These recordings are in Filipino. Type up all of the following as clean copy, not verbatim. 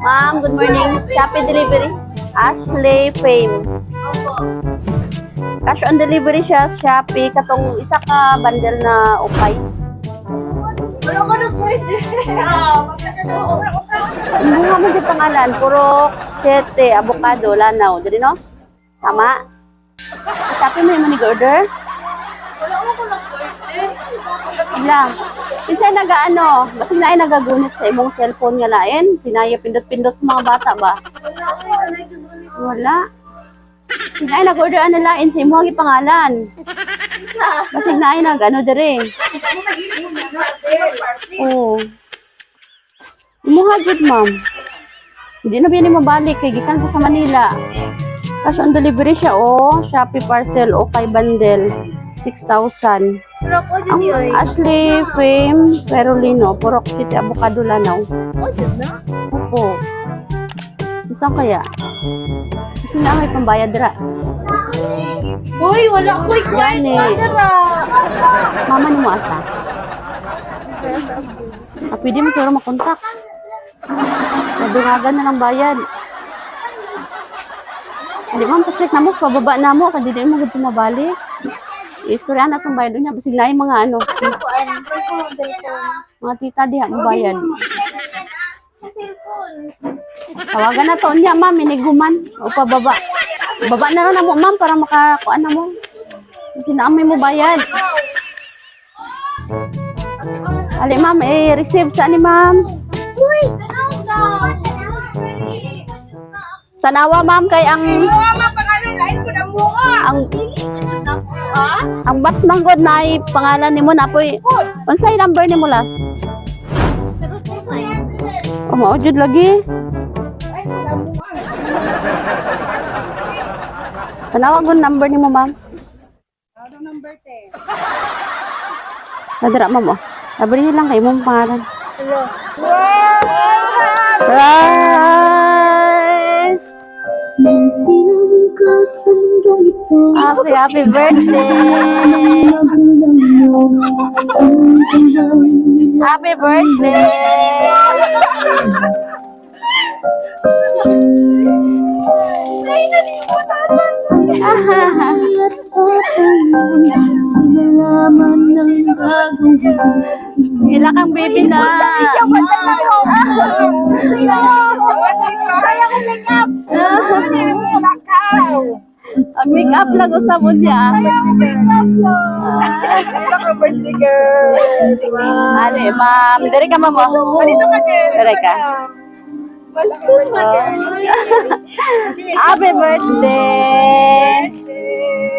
Ma'am, good morning. Shopee delivery. Ashley Fame. Cash on delivery siya, Shopee. Katong isa ka bundle na ukay. Wala ka na pwede. Wala ko sa... Hindi nga mo di pangalan. Puro sete, avocado, lanaw. Dili no? Tama? Shopee mo yung order? Wala ko na pwede. Lang. Kinsay nagaano, basig na ay nagagunit sa imong cellphone nga lain. Sinaya pindot-pindot sa mga bata ba? Wala ko na nagigulit. Wala. Sinay nag-order ano lain sa imong pangalan. Basig na ay nagano dire. Ako nagilip mo na party. Oo. Imuha jud ma'am. Hindi na bini mabalik kay gikan ko sa Manila. Cash on delivery siya Shopee parcel kay bundle 6,000. Wala ko Ang dyan ay. Ashley Fame Perolino, Purok City, Avocado Lanaw. Oh, dyan na? Opo. Saan kaya? Kasi na may pambayad ra. Uy, wala ko Yan eh. Dara. Mama ni mo asa? Pwede mo siguro makontak. Nadungagan na ng bayad. Hindi ma'am, pa-check na mo, pababa na mo, kasi di mo gusto mabalik. Istorya na itong bayad niya, basig na yung mga ano, mga tita diha mo bayad. Tawagan na to niya ma'am, iniguman, o pababa. Baba na lang na mo ma'am, para makakuan na mo. Sinamay mo bayad. Ali ma'am, receive saan ni ma'am? Uy, ano daw? Tanawa ma'am, kay ang Mama, pangalan lain ko na mukha. ang box manggod na ay pangalan nimo na poy. Unsay number nimo last? Oh, mao jud lagi. Tanawa gud number nimo ma'am. Ano number 10? Nadira ma'am oh. Sabri lang kay mong pangalan. Hello. Rice. Happy birthday. Happy birthday. Ila kang baby na. Kaya ko make up. Ang make up lang usap mo niya. Birthday girl. Ali, ma'am. Dari ka, ma'am. Dito ka, Jen. Dari ka. Happy birthday.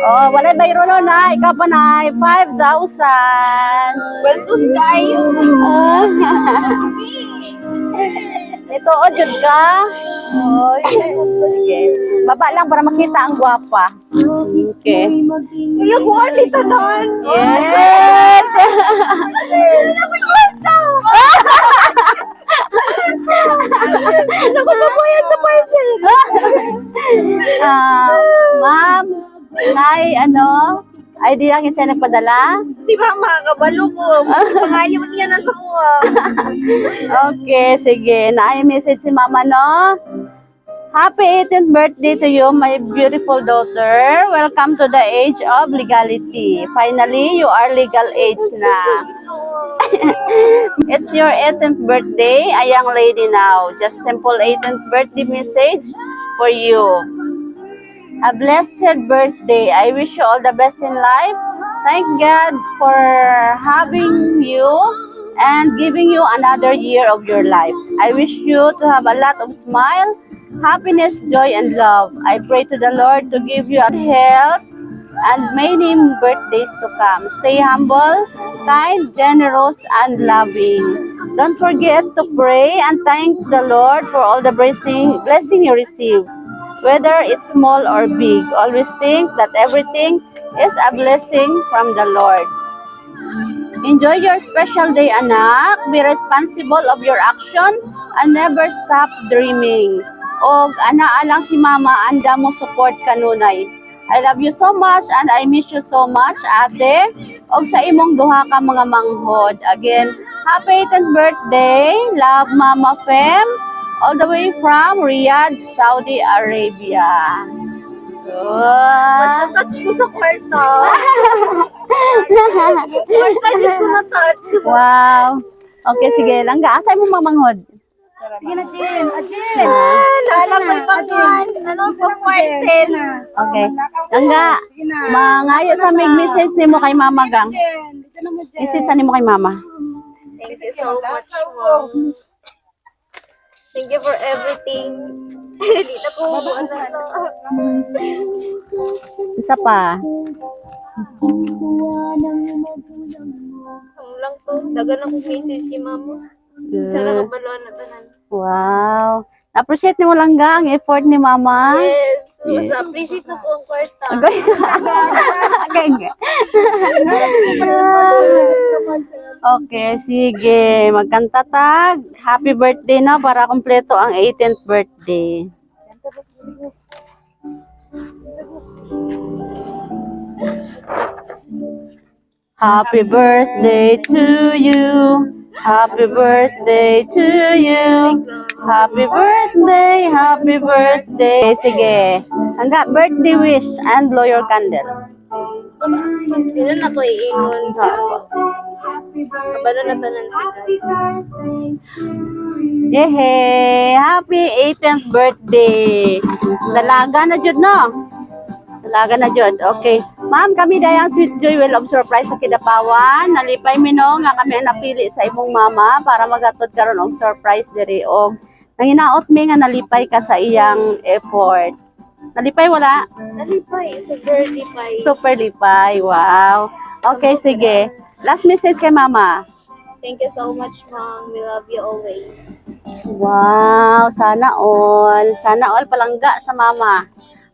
Oh, wala bayro no na. Ikaw pa na 5,000. Bastos tayo. Ito, jud ka. Okay. Baba lang para makita ang gwapa. Okay. Kuya, kuha dito doon. Yes! Nakakabayad sa parcel. Ma'am, nay, ID lang siya nagpadala? Di ba, makakabalo ko. Pangayaw niya na sa kuha. Okay, sige. Naay message si mama, no? Happy 18th birthday to you, my beautiful daughter. Welcome to the age of legality. Finally, you are legal age na. It's your 18th birthday, a young lady now. Just simple 18th birthday message for you. A blessed birthday. I wish you all the best in life. Thank God for having you and giving you another year of your life. I wish you to have a lot of smile, happiness, joy, and love. I pray to the Lord to give you health and many birthdays to come. Stay humble, kind, generous, and loving. Don't forget to pray and thank the Lord for all the blessing you receive. Whether it's small or big, always think that everything is a blessing from the Lord. Enjoy your special day, anak. Be responsible of your action and never stop dreaming. Og anaa lang si mama, anda mo support kanunay. I love you so much and I miss you so much, ate. Og sa imong duha ka mga manghod. Again, happy 18th birthday. Love, Mama Fem. all the way from Riyadh, Saudi Arabia. Basta Wow. touch mo sa kwarto. Kwarto, hindi ko na-touch. Wow. Okay, sige. Langga, asay mo mamanghod? Sige na, Jen. Jen. Lala ko pangan. Ano pa parcel? Okay. Langga, mangayo sa message nimo kay Mama Gang. Message sa nimo kay Mama. Thank you so much, Mom. Thank you for everything. Hindi na ko Isa pa. Ang lang to. Dagan akong message kay Mama. Siya Good. nakabaluan na tanan. Wow. Appreciate nimo Langga ang effort ni Mama. Yes. Mas appreciate ko po ang kwarta. Okay. Okay, sige. Magkanta tag. Happy birthday na para kumpleto ang 18th birthday. Happy birthday to you. Happy birthday to you. Happy birthday, happy birthday. Sige. Hangga birthday wish and blow your candle. Hindi na ako iingon. Pero, kabalo na tanan si Kai. Yehey! Happy 18th birthday! Dalaga na jud no? Dalaga na jud. Okay. Ma'am, kami dayang Sweet Joy will of surprise sa Kidapawan. Nalipay mi no nga kami ang napili sa imong mama para magatod karon og surprise diri og nanginaot mi nga nalipay ka sa iyang effort. Nalipay wala? Nalipay. Super lipay. Super lipay. Wow. Okay, sige. Last message kay mama. Thank you so much, Mom. We love you always. Wow, sana all. Sana all palangga sa mama.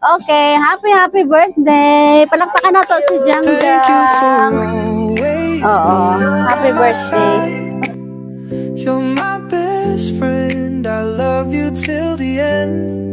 Okay, happy birthday. Palakpakan na to si Thank you for Jangjang. always Oo, being happy by my birthday. side. You're my best friend. I love you till the end.